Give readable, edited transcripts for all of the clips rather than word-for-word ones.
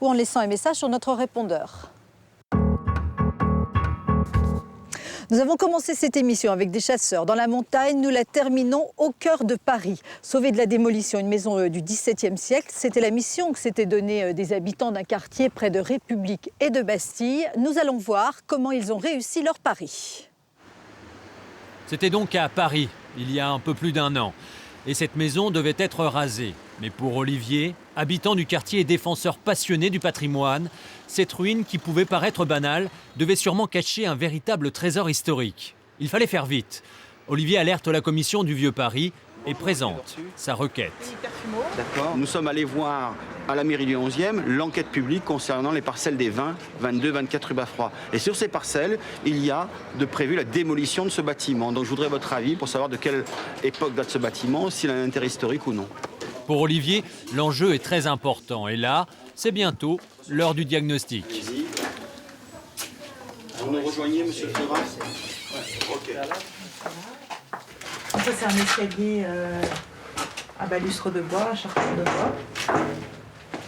ou en laissant un message sur notre répondeur. Nous avons commencé cette émission avec des chasseurs dans la montagne. Nous la terminons au cœur de Paris. Sauver de la démolition une maison du XVIIe siècle, c'était la mission que s'étaient donnée des habitants d'un quartier près de République et de Bastille. Nous allons voir comment ils ont réussi leur pari. C'était donc à Paris, il y a un peu plus d'1 an. Et cette maison devait être rasée. Mais pour Olivier, habitant du quartier et défenseur passionné du patrimoine, cette ruine qui pouvait paraître banale devait sûrement cacher un véritable trésor historique. Il fallait faire vite. Olivier alerte la commission du Vieux Paris et présente sa requête. D'accord. Nous sommes allés voir à la mairie du 11e l'enquête publique concernant les parcelles des 20, 22, 24 rue Baffroy. Et sur ces parcelles, il y a de prévu la démolition de ce bâtiment. Donc je voudrais votre avis pour savoir de quelle époque date ce bâtiment, s'il a un intérêt historique ou non. Pour Olivier, l'enjeu est très important. Et là, c'est bientôt l'heure du diagnostic. Vous nous rejoignez, monsieur le Ferrat ? Ok. Ça, c'est un escalier à balustre de bois, à charpente de bois,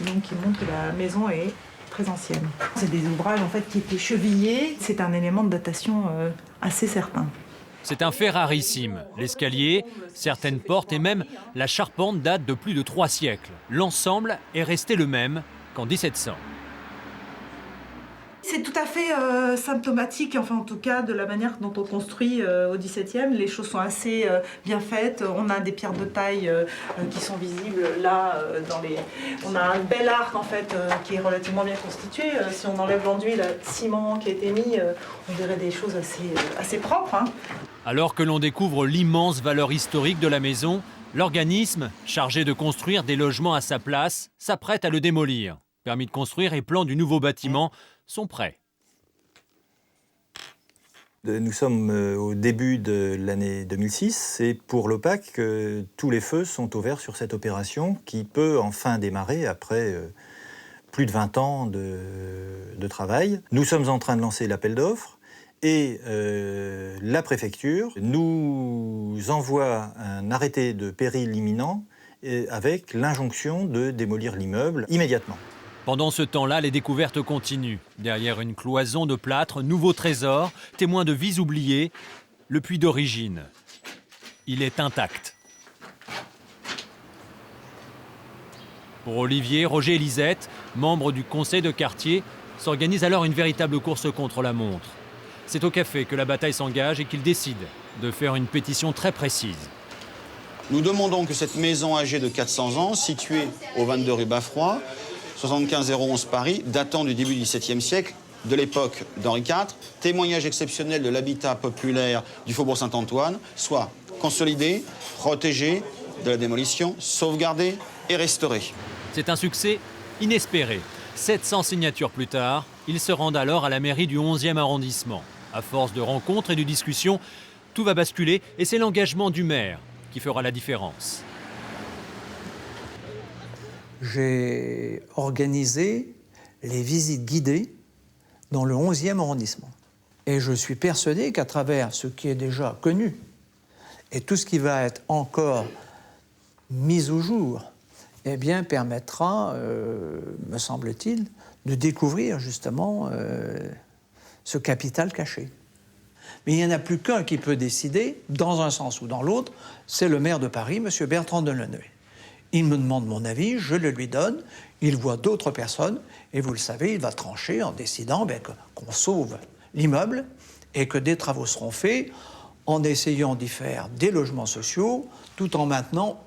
donc qui montre que la maison est très ancienne. C'est des ouvrages en fait qui étaient chevillés. C'est un élément de datation assez certain. C'est un fait rarissime. L'escalier, certaines portes et même la charpente datent de plus de 3 siècles. L'ensemble est resté le même qu'en 1700. C'est tout à fait symptomatique, enfin en tout cas de la manière dont on construit au XVIIe. Les choses sont assez bien faites. On a des pierres de taille qui sont visibles là. On a un bel arc en fait qui est relativement bien constitué. Si on enlève l'enduit, le ciment qui a été mis, on dirait des choses assez propres. Hein. Alors que l'on découvre l'immense valeur historique de la maison, l'organisme, chargé de construire des logements à sa place, s'apprête à le démolir. Permis de construire et plan du nouveau bâtiment sont prêts. Nous sommes au début de l'année 2006 et pour l'OPAC, tous les feux sont ouverts sur cette opération qui peut enfin démarrer après plus de 20 ans de travail. Nous sommes en train de lancer l'appel d'offres et la préfecture nous envoie un arrêté de péril imminent avec l'injonction de démolir l'immeuble immédiatement. Pendant ce temps-là, les découvertes continuent. Derrière une cloison de plâtre, nouveau trésor, témoin de vies oubliées, le puits d'origine. Il est intact. Pour Olivier, Roger et Lisette, membres du conseil de quartier, s'organise alors une véritable course contre la montre. C'est au café que la bataille s'engage et qu'ils décident de faire une pétition très précise. Nous demandons que cette maison âgée de 400 ans, située au 22 rue Baffroy, 75 011 Paris, datant du début du XVIIe siècle, de l'époque d'Henri IV, témoignage exceptionnel de l'habitat populaire du Faubourg Saint-Antoine, soit consolidé, protégé de la démolition, sauvegardé et restauré. C'est un succès inespéré. 700 signatures plus tard, ils se rendent alors à la mairie du 11e arrondissement. À force de rencontres et de discussions, tout va basculer et c'est l'engagement du maire qui fera la différence. J'ai organisé les visites guidées dans le 11e arrondissement. Et je suis persuadé qu'à travers ce qui est déjà connu et tout ce qui va être encore mis au jour, eh bien, permettra, me semble-t-il, de découvrir justement ce capital caché. Mais il n'y en a plus qu'un qui peut décider, dans un sens ou dans l'autre, c'est le maire de Paris, M. Bertrand Delanoë. Il me demande mon avis, je le lui donne, il voit d'autres personnes, et vous le savez, il va trancher en décidant qu'on sauve l'immeuble et que des travaux seront faits en essayant d'y faire des logements sociaux, tout en maintenant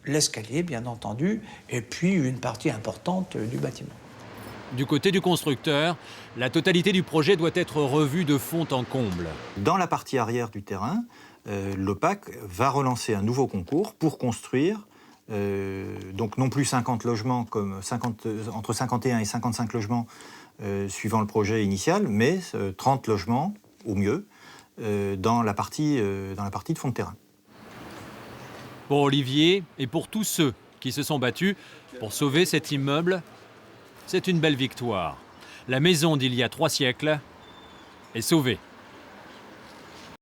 l'escalier, bien entendu, et puis une partie importante du bâtiment. Du côté du constructeur, la totalité du projet doit être revue de fond en comble. Dans la partie arrière du terrain, l'OPAC va relancer un nouveau concours pour construire donc non plus 50 logements, entre 51 et 55 logements suivant le projet initial, mais 30 logements, au mieux, dans la partie de fond de terrain. Pour Olivier et pour tous ceux qui se sont battus pour sauver cet immeuble, c'est une belle victoire. La maison d'il y a 3 siècles est sauvée.